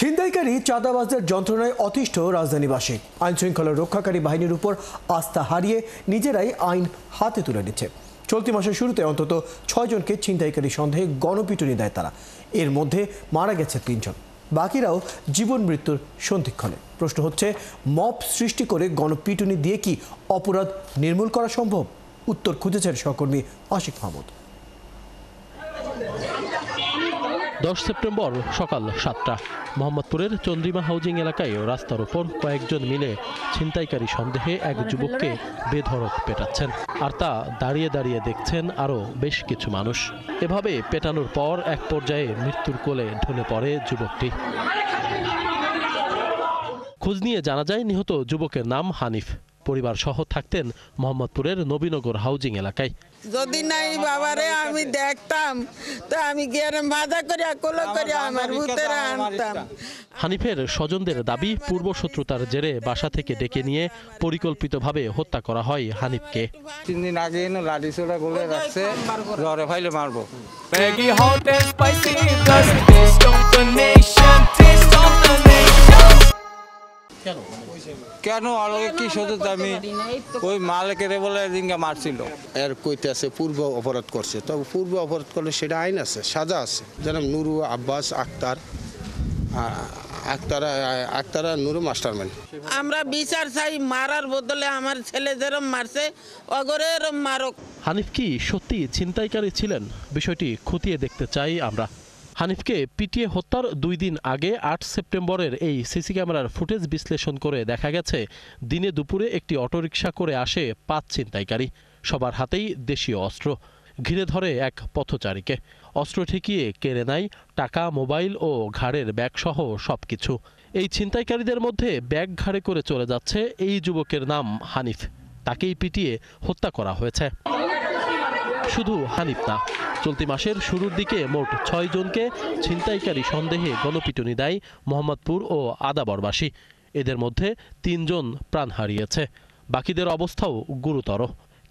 ছিনতাইকারী চাঁদাবাজদের যন্ত্রণায় অতিষ্ঠ রাজধানীবাসী। আইনশৃঙ্খলা রক্ষাকারী বাহিনীর উপর আস্থা হারিয়ে নিজেরাই আইন হাতে তুলে নিচ্ছে। চলতি মাসের শুরুতে অন্তত 6 জনকে ছিনতাইকারী সন্দেহে গণপিটুনি দেয় তারা। এর মধ্যে মারা গেছে 3 জন, বাকিরাও জীবন মৃত্যুর সন্ধিক্ষণে। প্রশ্ন হচ্ছে, মব সৃষ্টি করে গণপিটুনি দিয়ে কি অপরাধ নির্মূল করা সম্ভব? উত্তর খুঁজেছেন সহকর্মী আশিক মাহমুদ। 10 সেপ্টেম্বর সকাল 7টা মোহাম্মদপুরের চন্দ্রিমা হাউজিং এলাকায় রাস্তার উপর কয়েকজন মিলে ছিনতাইকারী সন্দেহে এক যুবককে বেধড়ক পেটাচ্ছেন, আর তা দাঁড়িয়ে দাঁড়িয়ে দেখছেন আরও বেশ কিছু মানুষ। এভাবে পেটানোর পর এক পর্যায়ে মৃত্যুর কোলে ঢলে পড়ে যুবকটি। খোঁজ নিয়ে জানা যায় নিহত যুবকের নাম হানিফ। পরিবার সহ থাকতেন মোহাম্মদপুরের নবীনগর হাউজিং এলাকায়। যদি নাই বাবারে আমি দেখতাম তো আমি গেরম ভাজা করে কোলো করে আমার ভূতেরা আনতাম। হানিফের স্বজনদের দাবি, পূর্বশত্রুতার জেরে বাসা থেকে ডেকে নিয়ে পরিকল্পিতভাবে হত্যা করা হয় হানিফকে। 3 দিন আগে লাঠি ছোড়া গোলে রাখছে, জ্বরে ফাইলে মারবো। কেন আলোকে কি সত্যি আমি ওই মালিকের বলে দিনকে মারছিল। এর কইতে আছে পূর্ব অপরাধ করছে, তবে পূর্ব অপরাধ করলে সেটা আইন আছে, সাজা আছে। যেমন নুরু, আব্বাস, আক্তারা নুরু মাস্টারম্যান। আমরা বিচার চাই, মারার বদলে আমার ছেলে যেরকম মারছে অগরে এরকম মারক। হানিফ কি সত্যি ছিনতাইকারী ছিলেন? বিষয়টি খতিয়ে দেখতে চাই আমরা। হানিফকে পিটিয়ে হত্যার 2 দিন আগে 8 সেপ্টেম্বরের এই সিসি ক্যামেরার ফুটেজ বিশ্লেষণ করে দেখা গেছে, দিনে দুপুরে একটি অটোরিকশা করে আসে 5 ছিনতাইকারী। সবার হাতেই দেশীয় অস্ত্র। ঘিরে ধরে এক পথচারীকে, অস্ত্র ঠেকিয়ে কেড়ে নেয় টাকা, মোবাইল ও ঘাড়ের ব্যাগসহ সবকিছু। এই ছিনতাইকারীদের মধ্যে ব্যাগ ঘাড়ে করে চলে যাচ্ছে এই যুবকের নাম হানিফ। তাকেই পিটিয়ে হত্যা করা হয়েছে। শুধু হানিফ না, চলতি মাসের শুরুর দিকে মোট 6 জনকে ছিনতাইকারী সন্দেহে গণপিটুনি দেয় মোহাম্মদপুর ও আদাবরবাসী। এদের মধ্যে 3 জন প্রাণ হারিয়েছে, বাকিদের অবস্থাও গুরুতর।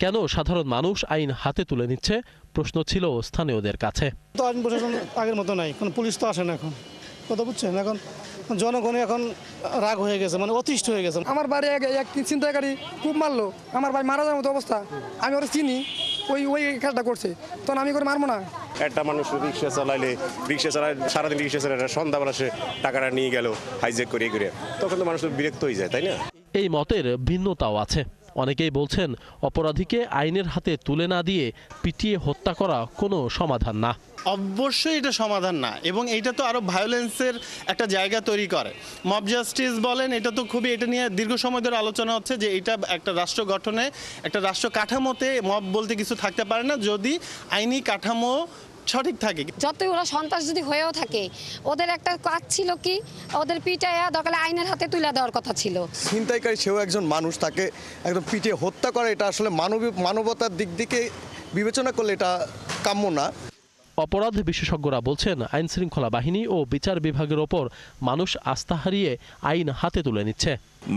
কেন সাধারণ মানুষ আইন হাতে তুলে নিচ্ছে, প্রশ্ন ছিল স্থানীয়দের কাছে। আইন প্রশাসন আগের মতো নাই, কোনো পুলিশ তো আসে না এখন, কথা বুঝছেন? এখন জনগণ এখন রাগ হয়ে গেছে, মানে অতিষ্ঠ হয়ে গেছে। আমার বাড়ি এক ছিনতাইকারী খুব মারলো, আমার ভাই মারা যাওয়ার মতো অবস্থা। আমি ওরা চিনি, ওই খেলাটা করছে, তখন আমি করে মারবো না। একটা মানুষ রিক্সা চালাইলে সারাদিন রিক্সা চালায়, সন্ধ্যাবেলা সে টাকাটা নিয়ে গেল হাইজ্যাক করে তখন তো মানুষ বিরক্ত হয়ে যায়, তাই না? এই মতের ভিন্নতাও আছে। অনেকেই বলছেন, অপরাধীকে আইনের হাতে তুলে না দিয়ে পিটিয়ে হত্যা করা কোনো সমাধান না। অবশ্যই এটা সমাধান না, এবং এটা তো আরো ভায়োলেন্সের একটা জায়গা তৈরি করে। মব জাস্টিস বলেন, এটা তো খুবই, এটা নিয়ে দীর্ঘ সময় ধরে আলোচনা হচ্ছে যে এটা একটা রাষ্ট্র গঠনে, একটা রাষ্ট্র কাঠামোতে মব বলতে কিছু থাকতে পারে না যদি আইনি কাঠামো সঠিক থাকে। যতই ওরা সন্ত্রাস যদি হয়েও থাকে, ওদের একটা কাজ ছিল কি, ওদের পিটাইয়া দরকার আইনের হাতে তুলে দেওয়ার কথা ছিল। ছিনতাইকারী সেও একজন মানুষ, তাকে একদম পিটিয়ে হত্যা করা এটা আসলে মানবতার দিক থেকে বিবেচনা করলে এটা কাম্য না। অপরাধ বিশেষজ্ঞরা বলছেন, আইন শৃঙ্খলা বাহিনী ও বিচার বিভাগের ওপর মানুষ আস্থা হারিয়ে আইন হাতে তুলে নিচ্ছে।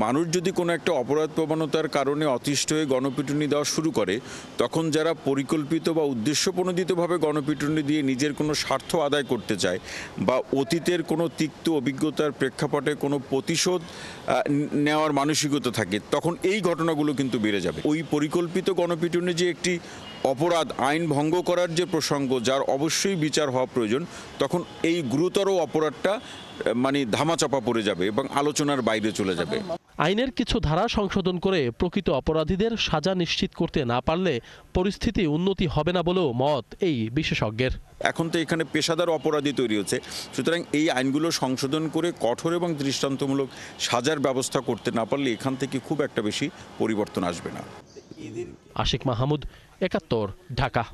মানুষ যদি কোনো একটা অপরাধ প্রবণতার কারণে অতিষ্ঠ হয়ে গণপিটুনি দেওয়া শুরু করে, তখন যারা পরিকল্পিত বা উদ্দেশ্যপ্রণোদিতভাবে গণপিটুনি দিয়ে নিজের কোনো স্বার্থ আদায় করতে চায় বা অতীতের কোনো তিক্ত অভিজ্ঞতার প্রেক্ষাপটে কোনো প্রতিশোধ নেওয়ার মানসিকতা থাকে, তখন এই ঘটনাগুলো কিন্তু বেড়ে যাবে। ওই পরিকল্পিত গণপিটুনি যে একটি অপরাধ, আইন ভঙ্গ করার যে প্রসঙ্গ, যার অবশ্যই বিচার হওয়া প্রয়োজন, তখন এই গুরুতর অপরাধটা মানে ধামাচাপা পড়ে যাবে এবং আলোচনার বাইরে চলে যাবে। আইনের কিছু ধারা সংশোধন করে প্রকৃত অপরাধীদের সাজা নিশ্চিত করতে না পারলে পরিস্থিতি উন্নতি হবে না বলেও মত এই বিশেষজ্ঞের। এখন তো এখানে পেশাদার অপরাধী তৈরি হচ্ছে, সুতরাং এই আইনগুলো সংশোধন করে কঠোর এবং দৃষ্টান্তমূলক সাজার ব্যবস্থা করতে না পারলে এখান থেকে খুব একটা বেশি পরিবর্তন আসবে না। আশিক মাহমুদ, ৭১, ঢাকা।